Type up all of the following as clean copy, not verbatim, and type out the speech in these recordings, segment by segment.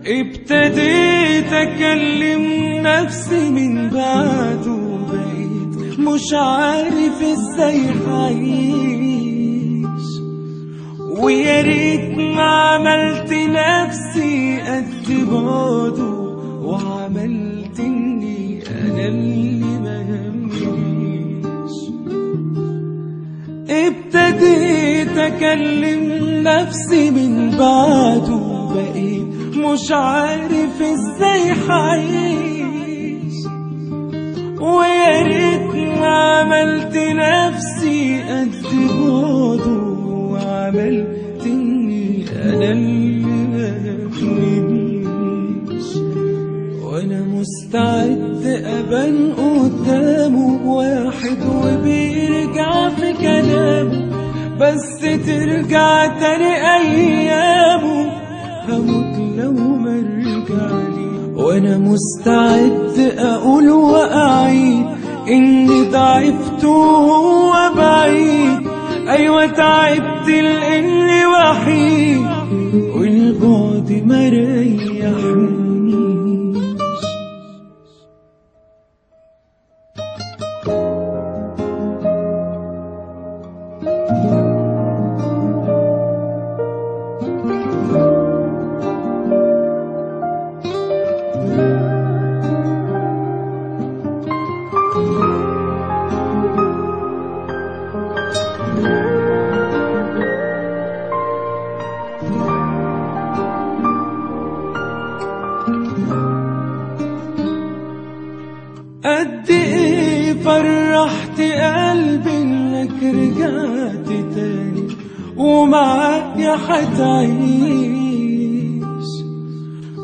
ابتديت اكلم نفسي من بعده، وبقيت مش عارف ازاي هعيش. ويا ريت ما عملت نفسي قد بعده، وعملت اني انا اللي ما يهمنيش. ابتديت اكلم نفسي من بعده، بقيت مش عارف ازاي هعيش. ويا ريت ما عملت نفسي قد بعده، وعملت اني انا اللي ما يهمنيش. وانا مستعد ابان قدامه واحد وبيرجع في كلامه، بس ترجع تاني ايامه هموت لو ما رجعلي. وانا مستعد اقول واعيد اني ضعفت وهو بعيد. ايوه تعبت لاني وحيد، والبعد ما ريحنيش. قد ايه فرحت قلبي انك رجعت تاني، ومعايا حتعيش.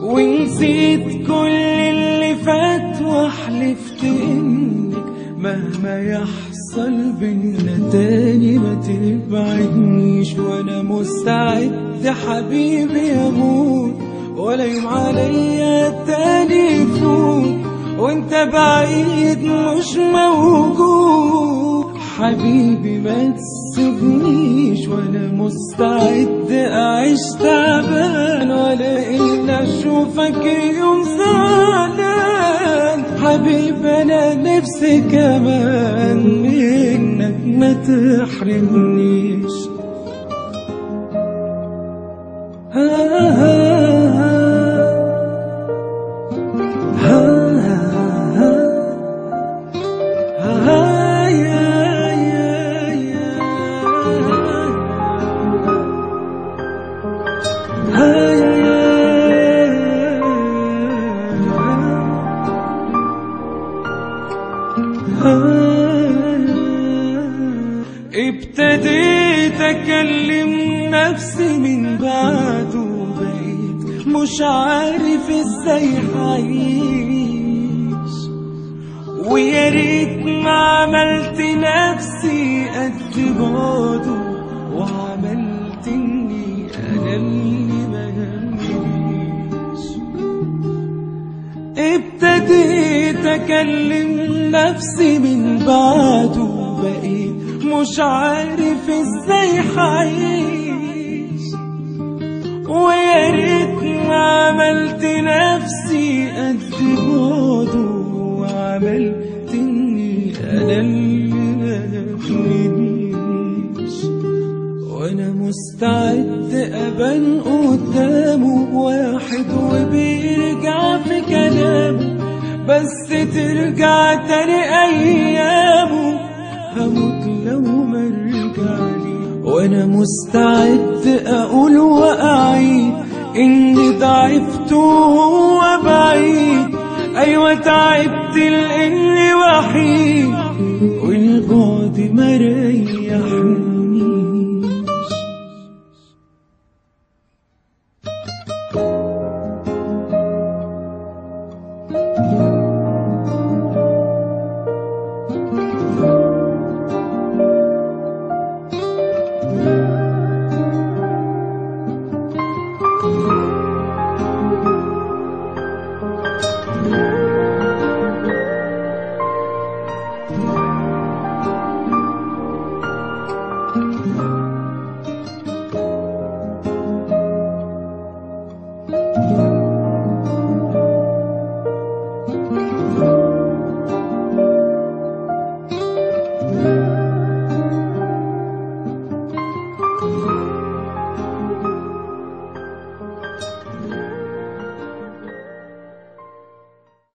ونسيت كل اللي فات، وحلفت انك مهما يحصل بينا تاني ما تبعدنيش. وانا مستعد حبيبي اموت، ولا يوم عليا تاني يفوت وانت بعيد مش موجود. حبيبي ما تسيبنيش، وانا مستعد اعيش تعبان، ولا الا اشوفك يوم زعلان. حبيبي انا نفسي كمان منك ما تحرمنيش. ابتديت اكلم نفسي من بعده، وبقيت مش عارف ازاي هعيش. ويا ريت ما عملت نفسي قد بعده، وعملت اني انا اللي ما يهمنيش. ابتديت اكلم نفسي من بعده، بقيت مش عارف ازاي هعيش. ويا ريت ما عملت نفسي قد بعده، وعملت اني انا اللي ما يهمنيش. وانا مستعد ابان قدامه واحد وبيرجع في كلامه، بس ترجع تاني ايامه هموت لو ما رجعلي. وانا مستعد اقول واعيد اني ضعفت وهو بعيد. ايوه تعبت لاني وحيد، والبعد ما ريحني.